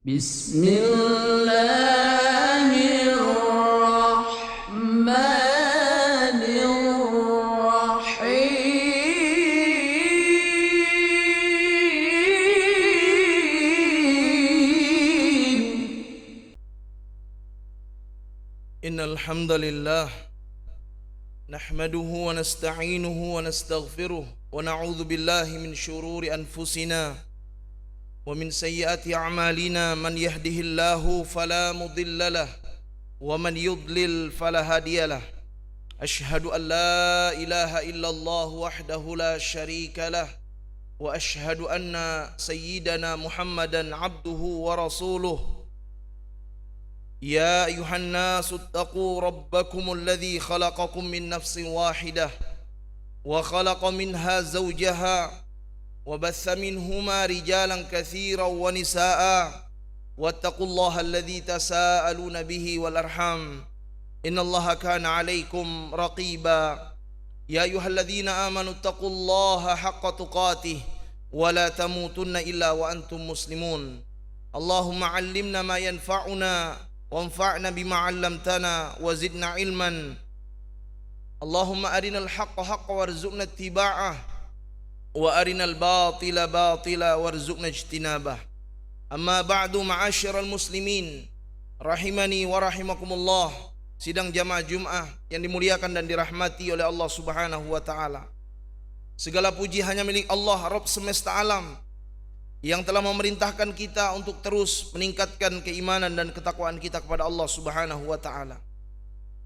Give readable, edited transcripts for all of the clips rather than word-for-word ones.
Bismillahirrahmanirrahim. Innal hamdalillah nahmaduhu wa nasta'inuhu wa nastaghfiruh wa na'udzu billahi min shururi anfusina wa min sayyiati a'malina man yahdihillahu fala mudilla lah wa man yudlil fala hadiyalah. Ashhadu an la ilaha illallah wahdahu la syarika lah wa ashhadu anna sayyidana Muhammadan abduhu wa rasuluh. يا أيها الناس اتقوا ربكم الذي خلقكم من نفس واحدة وخلق منها زوجها وبث منهما رجالا كثيرا ونساء واتقوا الله الذي تساءلون به والأرحام إن الله كان عليكم رقيبا يا أيها الذين آمنوا اتقوا الله حق تقاته ولا تموتن إلا وأنتم مسلمون اللهم علمنا ما ينفعنا وانفعنا بما علمتنا وزدنا علما اللهم أرنا الحق حقا وارزقنا اتباعه وأرنا الباطل باطلا وارزقنا اجتنابه أما بعد معاشر المسلمين rahimani wa rahimakumullah. Sidang jamaah Jum'ah yang dimuliakan dan dirahmati oleh Allah Subhanahu wa taala. Segala puji hanya milik Allah Rabb semesta alam yang telah memerintahkan kita untuk terus meningkatkan keimanan dan ketakwaan kita kepada Allah Subhanahu wa taala.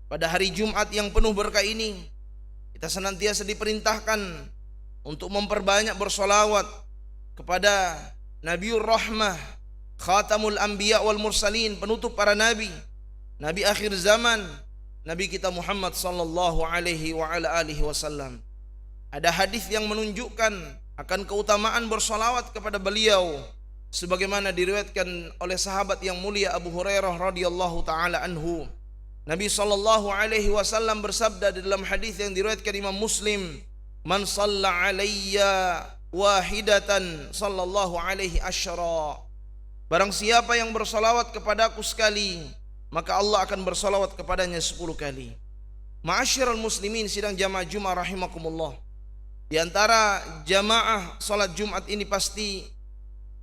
Pada hari Jumat yang penuh berkah ini, kita senantiasa diperintahkan untuk memperbanyak bersolawat kepada Nabiur Rahmah, Khatamul Anbiya wal Mursalin, penutup para nabi, nabi akhir zaman, Nabi kita Muhammad sallallahu alaihi wa ala alihi wasallam. Ada hadis yang menunjukkan akan keutamaan bersolawat kepada beliau, sebagaimana diriwayatkan oleh sahabat yang mulia Abu Hurairah radhiyallahu taala anhu. Nabi sallallahu alaihi wasallam bersabda di dalam hadis yang diriwayatkan Imam Muslim, "Man shalla alayya wahidatan sallallahu alaihi asyra." Barang siapa yang bersolawat kepadaku sekali, maka Allah akan bersolawat kepadanya 10 kali. Ma'asyiral muslimin, sidang jamaah Jumat rahimakumullah. Di antara jamaah salat Jumat ini pasti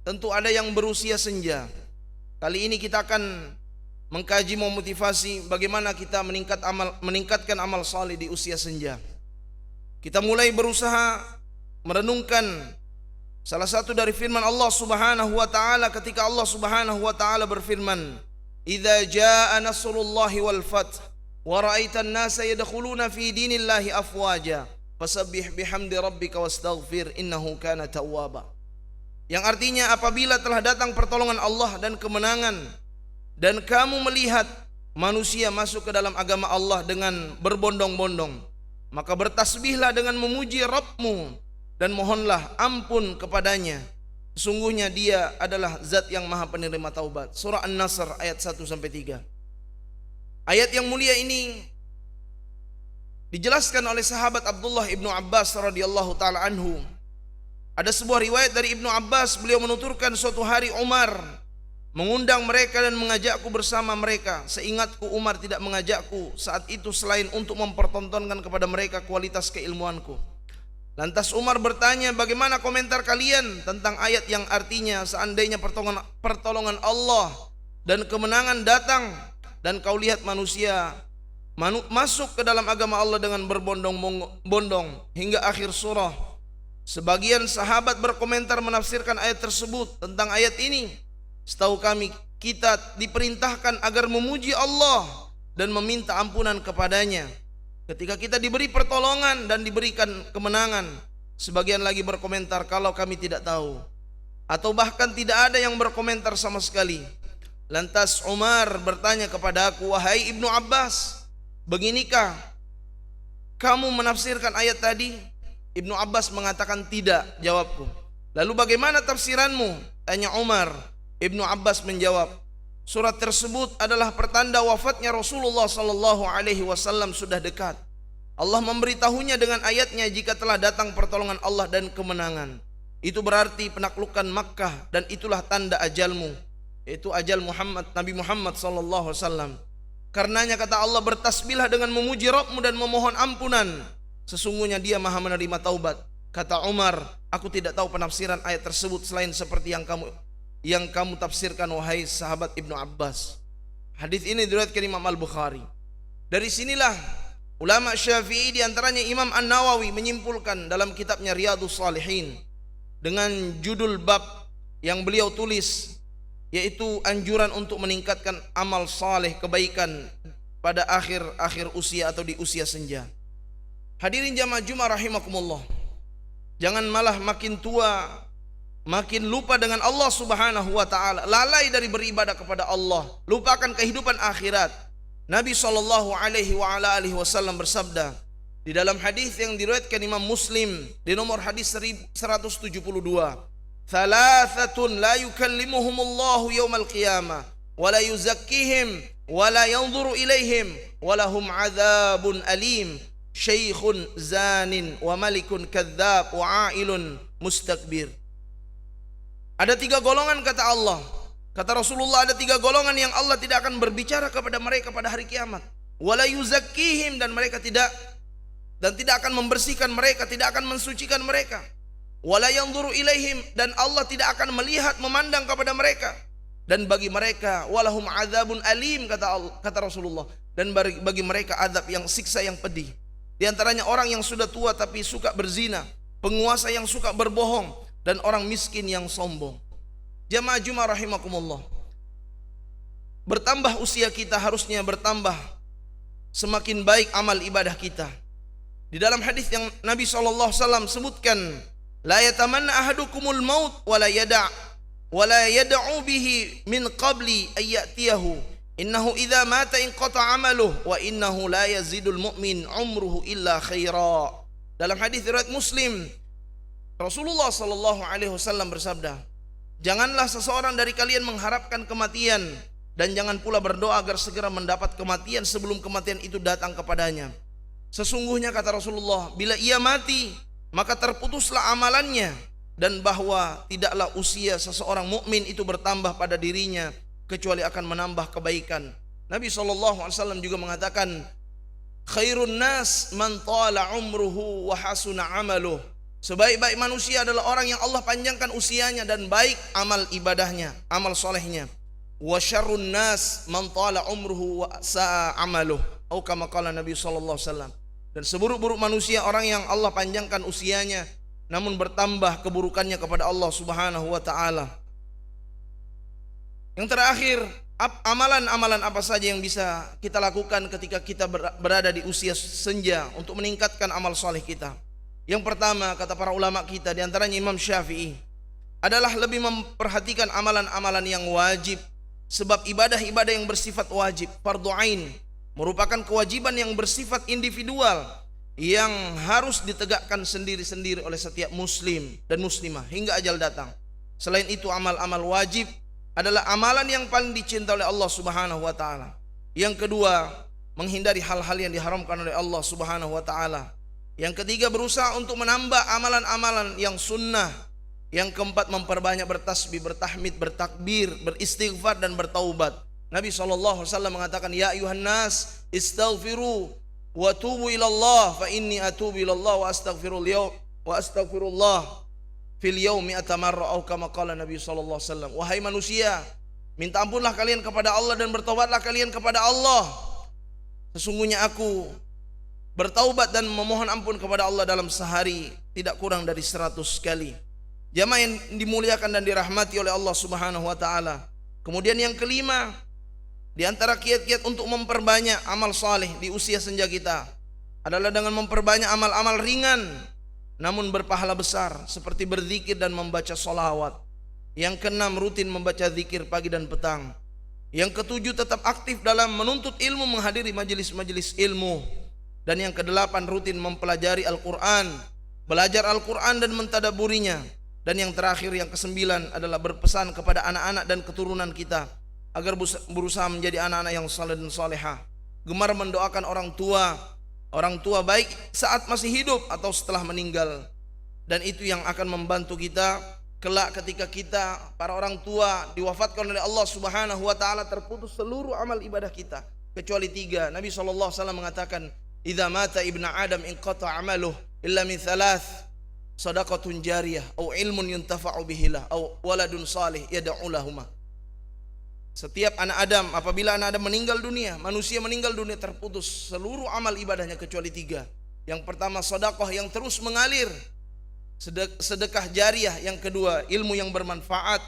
tentu ada yang berusia senja. Kali ini kita akan mengkaji, memotivasi bagaimana kita meningkatkan amal saleh di usia senja. Kita mulai berusaha merenungkan salah satu dari firman Allah Subhanahu wa taala ketika Allah Subhanahu wa taala berfirman, "Idza jaa nasrullahi wal fath wa ra'aitan nasa yadkhuluna fi dinillahi afwaja." Fasabbih bihamdi rabbika wastaghfir innahu kana tawwaba. Yang artinya apabila telah datang pertolongan Allah dan kemenangan dan kamu melihat manusia masuk ke dalam agama Allah dengan berbondong-bondong, maka bertasbihlah dengan memuji Rabbmu dan mohonlah ampun kepadanya. Sesungguhnya Dia adalah Zat yang Maha Penerima Taubat. Surah An-Nasr ayat 1-3. Ayat yang mulia ini dijelaskan oleh sahabat Abdullah ibnu Abbas radhiyallahu taala anhu. Ada sebuah riwayat dari Ibnu Abbas, beliau menuturkan suatu hari Umar mengundang mereka dan mengajakku bersama mereka. Seingatku Umar tidak mengajakku saat itu selain untuk mempertontonkan kepada mereka kualitas keilmuanku. Lantas Umar bertanya, bagaimana komentar kalian tentang ayat yang artinya seandainya pertolongan Allah dan kemenangan datang dan kau lihat manusia masuk ke dalam agama Allah dengan berbondong-bondong hingga akhir surah. Sebagian sahabat berkomentar menafsirkan ayat tersebut tentang ayat ini, setahu kami kita diperintahkan agar memuji Allah dan meminta ampunan kepadanya ketika kita diberi pertolongan dan diberikan kemenangan. Sebagian lagi berkomentar, kalau kami tidak tahu, atau bahkan tidak ada yang berkomentar sama sekali. Lantas Umar bertanya kepada aku, wahai Ibnu Abbas, beginikah kamu menafsirkan ayat tadi? Ibnu Abbas mengatakan tidak, jawabku. Lalu bagaimana tafsiranmu? Tanya Umar. Ibnu Abbas menjawab, surat tersebut adalah pertanda wafatnya Rasulullah sallallahu alaihi wasallam sudah dekat. Allah memberitahunya dengan ayatnya jika telah datang pertolongan Allah dan kemenangan. Itu berarti penaklukan Makkah dan itulah tanda ajalmu. yaitu ajal Nabi Muhammad sallallahu alaihi wasallam. Karenanya kata Allah, bertasbihlah dengan memuji Rabbmu dan memohon ampunan, sesungguhnya Dia Maha menerima taubat. Kata Umar, aku tidak tahu penafsiran ayat tersebut selain seperti yang kamu tafsirkan wahai sahabat Ibnu Abbas. Hadis ini diriwayatkan Imam Al-Bukhari. Dari sinilah ulama Syafi'i, diantaranya Imam An-Nawawi, menyimpulkan dalam kitabnya Riyadhus Shalihin dengan judul bab yang beliau tulis, yaitu anjuran untuk meningkatkan amal saleh kebaikan pada akhir usia atau di usia senja. Hadirin jamaah Jumat rahimakumullah, jangan malah makin tua makin lupa dengan Allah Subhanahu wa taala, lalai dari beribadah kepada Allah, lupakan kehidupan akhirat. Nabi sallallahu alaihi wasallam bersabda di dalam hadis yang diriwayatkan Imam Muslim di nomor hadis 1172, thalathatun la yukallimuhumullahu yawmal qiyamah wa la yuzakkihim wa la yanzuru ilaihim wa lahum adzabun alim, syaikhun zanin wa malikun kadzdzab wa ailun mustakbir. Ada 3 golongan kata Allah. Kata Rasulullah, ada 3 golongan yang Allah tidak akan berbicara kepada mereka pada hari kiamat. Wa la yuzakkihim, dan tidak akan membersihkan mereka, tidak akan mensucikan mereka. Wala yanzuru ilaihim, dan Allah tidak akan melihat memandang kepada mereka. Dan bagi mereka walahum adzabun alim, kata Rasulullah, dan bagi mereka azab yang siksa yang pedih. Di antaranya orang yang sudah tua tapi suka berzina, penguasa yang suka berbohong, dan orang miskin yang sombong. Jamaah Jumat rahimakumullah, bertambah usia kita harusnya bertambah semakin baik amal ibadah kita. Di dalam hadis yang Nabi SAW sebutkan, la yatamanna ahadukumul maut wa la yad'u bihi min qabli ayyatiyahu innahu idza mata inqata amaluhu wa innahu la yazidul mu'min umruhu illa khaira. Dalam hadis riwayat Muslim, Rasulullah SAW bersabda, janganlah seseorang dari kalian mengharapkan kematian, dan jangan pula berdoa agar segera mendapat kematian sebelum kematian itu datang kepadanya. Sesungguhnya kata Rasulullah, bila ia mati maka terputuslah amalannya, dan bahwa tidaklah usia seseorang mukmin itu bertambah pada dirinya kecuali akan menambah kebaikan. Nabi SAW juga mengatakan, khairun nas man tala umruhu wa hasuna amaluh. Sebaik-baik manusia adalah orang yang Allah panjangkan usianya dan baik amal ibadahnya, amal solehnya. Wa syarrun nas man tala umruhu wa sa'a amaluh, atau kama qala Nabi SAW. Dan seburuk-buruk manusia orang yang Allah panjangkan usianya namun bertambah keburukannya kepada Allah Subhanahu wa taala. Yang terakhir, amalan-amalan apa saja yang bisa kita lakukan ketika kita berada di usia senja untuk meningkatkan amal soleh kita? Yang pertama, kata para ulama kita, di antaranya Imam Syafi'i, adalah lebih memperhatikan amalan-amalan yang wajib. Sebab ibadah-ibadah yang bersifat wajib, fardhu ain, merupakan kewajiban yang bersifat individual yang harus ditegakkan sendiri-sendiri oleh setiap muslim dan muslimah hingga ajal datang. Selain itu, amal-amal wajib adalah amalan yang paling dicintai oleh Allah Subhanahu wa taala. Yang kedua, menghindari hal-hal yang diharamkan oleh Allah Subhanahu wa taala. Yang ketiga, berusaha untuk menambah amalan-amalan yang sunnah. Yang keempat, memperbanyak bertasbih, bertahmid, bertakbir, beristighfar dan bertaubat. Nabi SAW mengatakan, ya ayuhan nas istaghfiru wa tubu ilallah fa inni atubu ilallah wa astaghfirullah fil yaumi atamarra, atau kama qala Nabi SAW. Wahai manusia, minta ampunlah kalian kepada Allah dan bertaubatlah kalian kepada Allah. Sesungguhnya aku bertaubat dan memohon ampun kepada Allah dalam sehari tidak kurang dari 100 kali. Jamaah yang dimuliakan dan dirahmati oleh Allah Subhanahu wa taala. Kemudian yang kelima, di antara kiat-kiat untuk memperbanyak amal saleh di usia senja kita adalah dengan memperbanyak amal-amal ringan namun berpahala besar, seperti berzikir dan membaca sholawat. Yang keenam, rutin membaca zikir pagi dan petang. Yang ketujuh, tetap aktif dalam menuntut ilmu, menghadiri majelis-majelis ilmu. Dan yang kedelapan, rutin mempelajari Al-Quran, belajar Al-Quran dan mentadaburinya. Dan yang terakhir, yang kesembilan, adalah berpesan kepada anak-anak dan keturunan kita agar berusaha menjadi anak-anak yang saleh dan salehah, gemar mendoakan orang tua baik saat masih hidup atau setelah meninggal. Dan itu yang akan membantu kita kelak ketika kita para orang tua diwafatkan oleh Allah Subhanahu wa taala, terputus seluruh amal ibadah kita kecuali 3. Nabi SAW mengatakan, idza mata ibnu adam inqata amaluh illa min thalath, sadaqatun jariyah au ilmun yuntafa'u bihilah au waladun salih yad'u lahuma. Setiap anak Adam, apabila anak Adam meninggal dunia, manusia meninggal dunia, terputus seluruh amal ibadahnya kecuali 3. Yang pertama sedekah yang terus mengalir, sedekah jariyah. Yang kedua ilmu yang bermanfaat,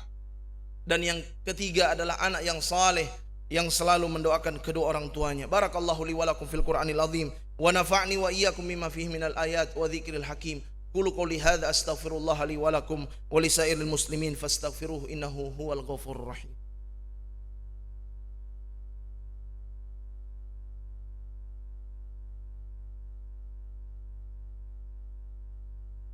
dan yang ketiga adalah anak yang saleh yang selalu mendoakan kedua orang tuanya. Barakallahu li wa lakum fil Qur'anil azim wa nafa'ni wa iyyakum mimma fihi minal ayat wa dzikril hakim. Qulu qouli hadza astaghfirullah li wa lakum wa lisairil muslimin fastaghfiruhu innahu huwal ghafurur rahim.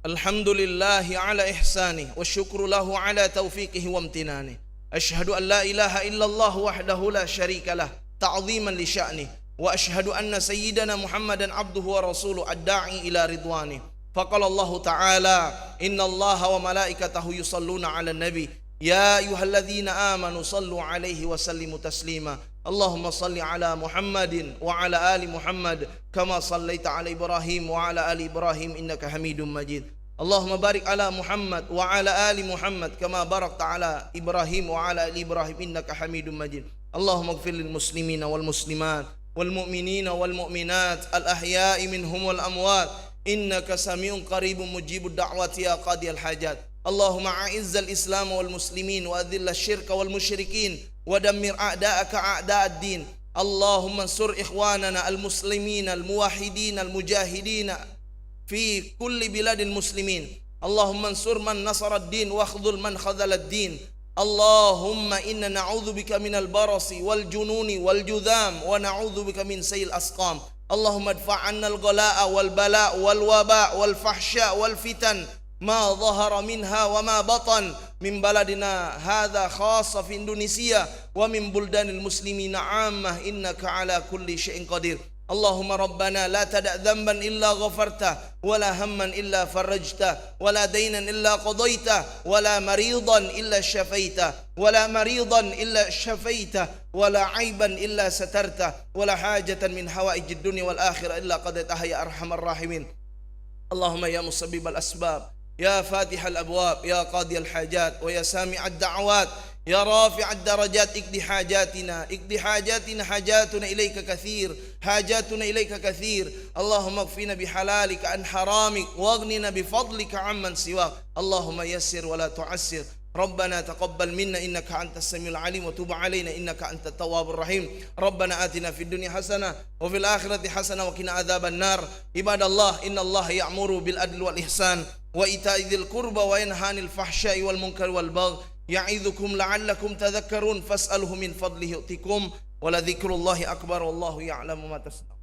Alhamdulillahi ala ihsanih wa syukru lahu ala taufiqihi wa amtinani. Ashhadu an la ilaha illallah wahdahu la syarika lah ta'ziman li sya'nih, wa ashhadu anna sayyidana Muhammadan abduhu wa rasuluh ad-da'i ila ridwanih. Faqala Allah ta'ala, inna Allaha wa malaikatahu yusalluna 'alan nabi ya ayyuhalladzina amanu sallu 'alaihi wa sallimu taslima. Allahumma salli 'ala Muhammadin wa 'ala ali Muhammad kama sallaita 'ala Ibrahim wa 'ala ali Ibrahim innaka Hamidum Majid. Allahumma barik 'ala Muhammad wa 'ala ali Muhammad kama barakta 'ala Ibrahim wa 'ala ali Ibrahim innaka Hamidum Majid. Allahumma ighfir lil muslimina wal muslimat wal mu'minina wal mu'minat al ahya'i minhum wal amwat innaka samiun qaribun mujibud da'wati ya qadiyal hajat. Allahumma a'izzal islam wal muslimin wa adhillal syirka wal musyrikin wa dammir a'da'aka a'da'ad din. Allahumma ansur ikhwanana al muslimin al muwahhidin al mujahidin fi kulli biladil muslimin. Allahumma ansur man nasara ad-din wa akhdhul man khadhala ad-din. Allahumma inna na'udzubika minal barasi wal jununi wal judham wa na'udzubika min sayil asqam. Allahumma adfa' 'anna al-ghalaa'a wal balaa' wal waba' wal fahsya' wal fitan ma dhahara minha wa ma batan min baladina hadha khassa fi Indonesia wa min buldanil muslimina 'ammah innaka 'ala kulli syai'in qadir. Allahumma rabbana la tada' dhanban illa ghafarta wa la hamman illa farajta wa la daynan illa qadayta wa la maridan illa shafaita wa la maridan illa shafaita wa la aiban illa satarta wa la hajatan min hawaijid dunya wal akhirah illa qadaitaha ya arhamar rahimin. Allahumma ya musabbibal asbab ya fatihal abwab ya qadiyal hajat wa ya sami'ad da'awat ya rafi'ad darajat ikdi hajatina hajatuna ilaika kathir hajatuna ilaika kathir. Allahumma kfina bihalalika an haramik waghnina bifadlika amman siwak. Allahumma yassir wa la tu'assir. ربنا تقبل منا إنك أنت السميع العليم وتب علينا إنك أنت التواب الرحيم. ربنا آتنا في الدنيا حسنة وفي الآخرة حسنة وقنا عذاب النار. عباد الله إن الله يأمر بالعدل والإحسان وإيتاء ذي القربى وينهى عن الفحشاء والمنكر والبغي يعظكم لعلكم تذكرون فاسأله من فضله يؤتكم ولذكر الله أكبر والله يعلم ما تصنعون.